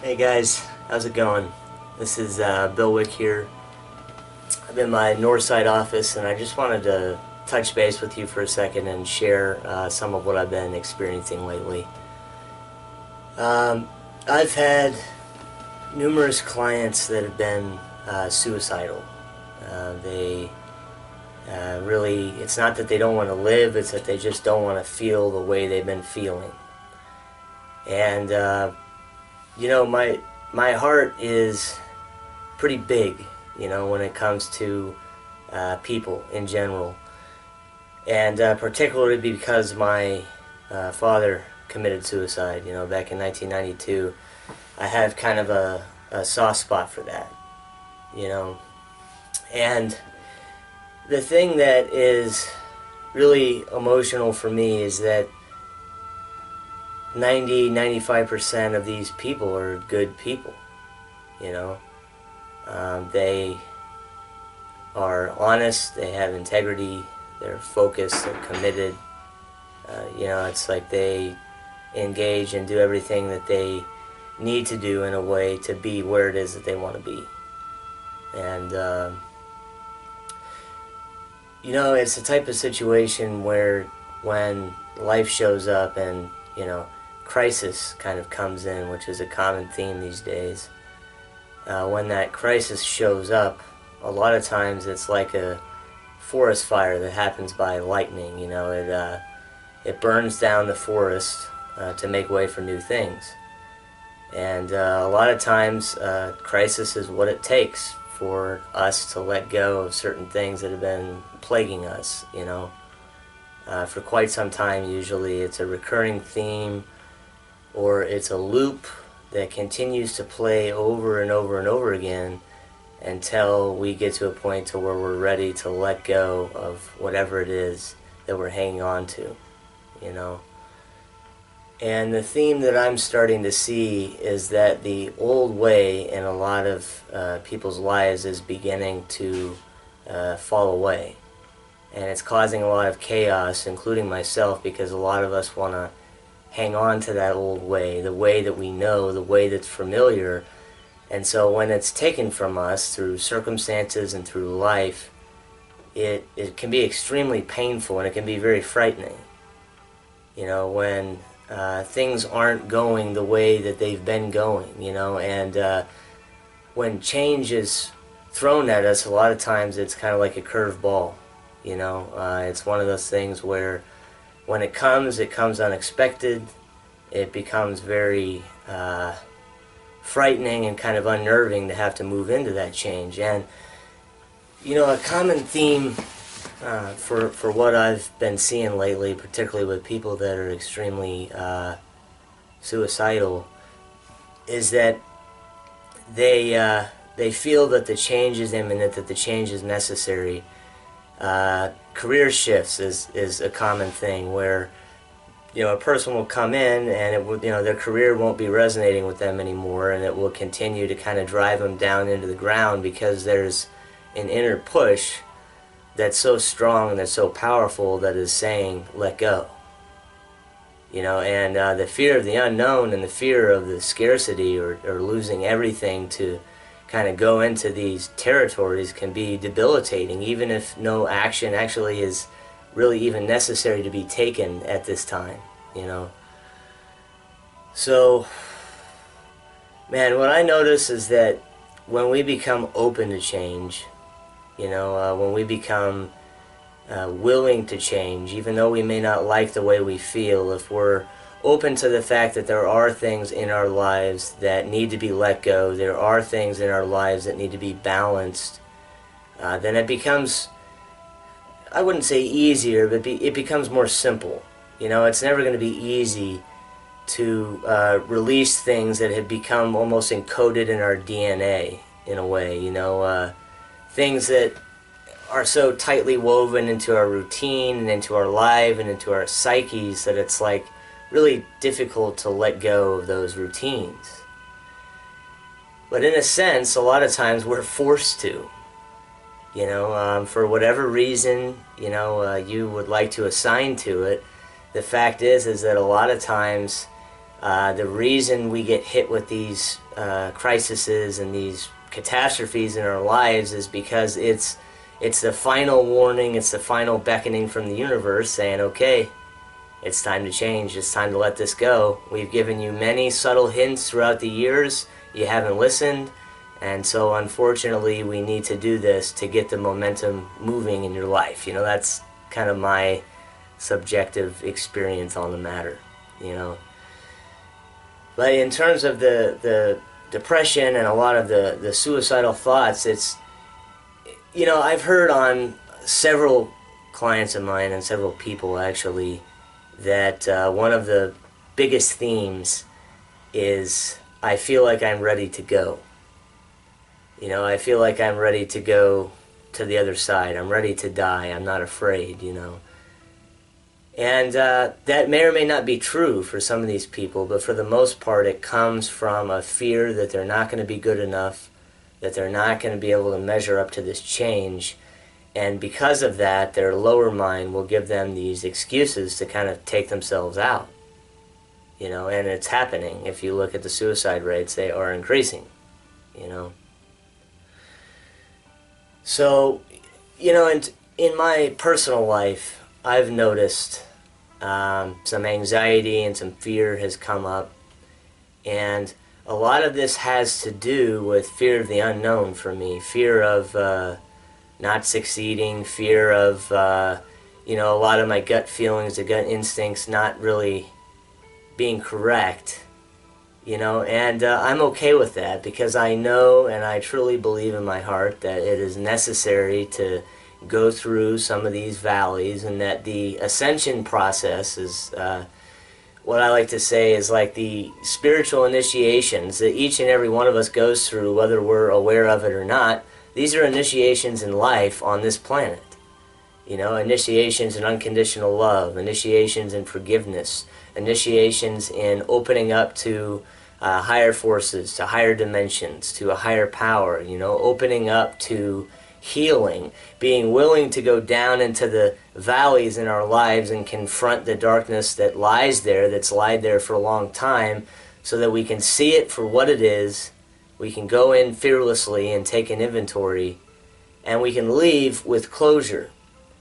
Hey guys, how's it going? This is Bill Wick here. I'm in my Northside office and I just wanted to touch base with you for a second and share some of what I've been experiencing lately. I've had numerous clients that have been suicidal. They really, it's not that they don't want to live, it's that they just don't want to feel the way they've been feeling. And you know, my heart is pretty big, you know, when it comes to people in general, and particularly because my father committed suicide, you know, back in 1992. I have kind of a soft spot for that, you know. And the thing that is really emotional for me is that 95% of these people are good people, you know. They are honest, they have integrity, they're focused, they're committed. You know, it's like they engage and do everything that they need to do in a way to be where it is that they want to be. And you know, it's the type of situation where when life shows up and, you know, crisis kind of comes in, which is a common theme these days. When that crisis shows up, a lot of times it's like a forest fire that happens by lightning. You know, it burns down the forest to make way for new things. And a lot of times, crisis is what it takes for us to let go of certain things that have been plaguing us, you know. For quite some time, usually it's a recurring theme, or it's a loop that continues to play over and over and over again until we get to a point to where we're ready to let go of whatever it is that we're hanging on to, you know. And the theme that I'm starting to see is that the old way in a lot of people's lives is beginning to fall away. And it's causing a lot of chaos, including myself, because a lot of us want to hang on to that old way, the way that we know, the way that's familiar. And so when it's taken from us through circumstances and through life, it can be extremely painful, and it can be very frightening. You know, when things aren't going the way that they've been going, you know, and when change is thrown at us, a lot of times it's kind of like a curved ball, you know. It's one of those things where when it comes unexpected. It becomes very frightening and kind of unnerving to have to move into that change. And, you know, a common theme for what I've been seeing lately, particularly with people that are extremely suicidal, is that they feel that the change is imminent, that the change is necessary. Career shifts is a common thing where, you know, a person will come in and it will, you know, their career won't be resonating with them anymore, and it will continue to kind of drive them down into the ground because there's an inner push that's so strong and that's so powerful that is saying, let go. You know, and the fear of the unknown and the fear of the scarcity or losing everything to kind of go into these territories can be debilitating, even if no action actually is really even necessary to be taken at this time, you know. So, man, what I notice is that when we become open to change, you know, when we become willing to change, even though we may not like the way we feel, if we're open to the fact that there are things in our lives that need to be let go, there are things in our lives that need to be balanced, then it becomes, I wouldn't say easier, but it becomes more simple. You know, it's never going to be easy to release things that have become almost encoded in our DNA, in a way, you know, things that are so tightly woven into our routine and into our life and into our psyches that it's like really difficult to let go of those routines. But in a sense, a lot of times we're forced to. You know, for whatever reason, you know, you would like to assign to it, the fact is that a lot of times The reason we get hit with these crises and these catastrophes in our lives is because it's the final warning, it's the final beckoning from the universe saying, okay, it's time to change, it's time to let this go. We've given you many subtle hints throughout the years, you haven't listened, and so unfortunately we need to do this to get the momentum moving in your life. You know, that's kind of my subjective experience on the matter, you know. But in terms of the depression and a lot of the suicidal thoughts, it's, you know, I've heard on several clients of mine and several people actually that one of the biggest themes is, I feel like I'm ready to go. You know, I feel like I'm ready to go to the other side. I'm ready to die. I'm not afraid, you know. And that may or may not be true for some of these people, but for the most part it comes from a fear that they're not going to be good enough, that they're not going to be able to measure up to this change. And because of that, their lower mind will give them these excuses to kind of take themselves out. You know, and it's happening. If you look at the suicide rates, they are increasing, you know. So, you know, in my personal life, I've noticed some anxiety and some fear has come up, and a lot of this has to do with fear of the unknown for me, fear of not succeeding, fear of, you know, a lot of my gut feelings, the gut instincts not really being correct, you know, and I'm okay with that because I know and I truly believe in my heart that it is necessary to go through some of these valleys, and that the ascension process is what I like to say is like the spiritual initiations that each and every one of us goes through, whether we're aware of it or not. These are initiations in life on this planet. You know, initiations in unconditional love, initiations in forgiveness, initiations in opening up to higher forces, to higher dimensions, to a higher power, you know, opening up to healing, being willing to go down into the valleys in our lives and confront the darkness that lies there, that's lied there for a long time, so that we can see it for what it is, we can go in fearlessly and take an inventory, and we can leave with closure.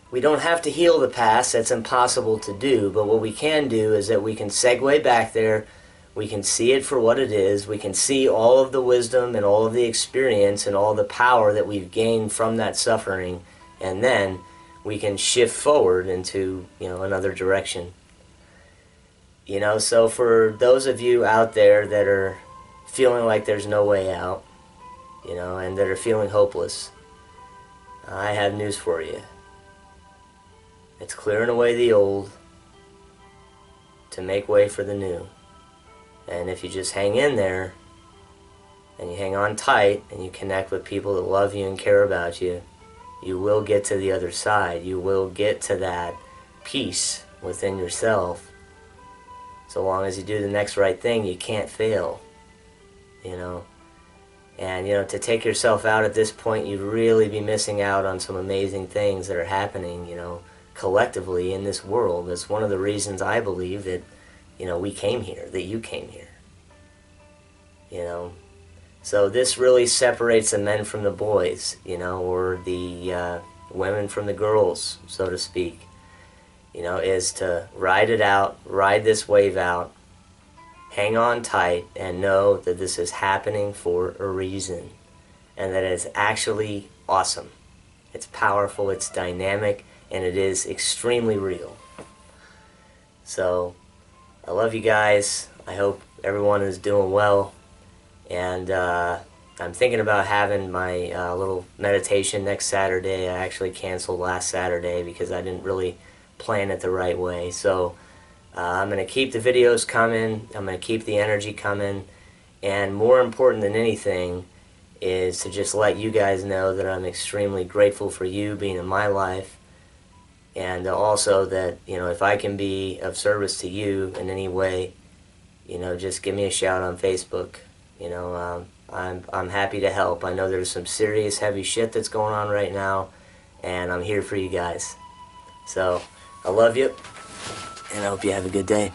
We don't have to heal the past, that's impossible to do, but what we can do is that we can segue back there, we can see it for what it is, we can see all of the wisdom and all of the experience and all the power that we've gained from that suffering, and then we can shift forward into, you know, another direction. You know, so for those of you out there that are feeling like there's no way out, you know, and that are feeling hopeless, I have news for you. It's clearing away the old to make way for the new. And if you just hang in there, and you hang on tight, and you connect with people that love you and care about you, you will get to the other side. You will get to that peace within yourself. So long as you do the next right thing, you can't fail, you know. And, you know, to take yourself out at this point, you'd really be missing out on some amazing things that are happening, you know, collectively in this world. That's one of the reasons I believe that, you know, we came here, that you came here, you know. So this really separates the men from the boys, you know, or the women from the girls, so to speak, you know, is to ride it out, ride this wave out, hang on tight, and know that this is happening for a reason, and that it's actually awesome. It's powerful, it's dynamic, and it is extremely real. So I love you guys. I hope everyone is doing well. And I'm thinking about having my little meditation next Saturday. I actually canceled last Saturday because I didn't really plan it the right way. So I'm going to keep the videos coming. I'm going to keep the energy coming. And more important than anything is to just let you guys know that I'm extremely grateful for you being in my life. And also that, you know, if I can be of service to you in any way, you know, just give me a shout on Facebook. You know, I'm happy to help. I know there's some serious heavy shit that's going on right now, and I'm here for you guys. So I love you, and I hope you have a good day.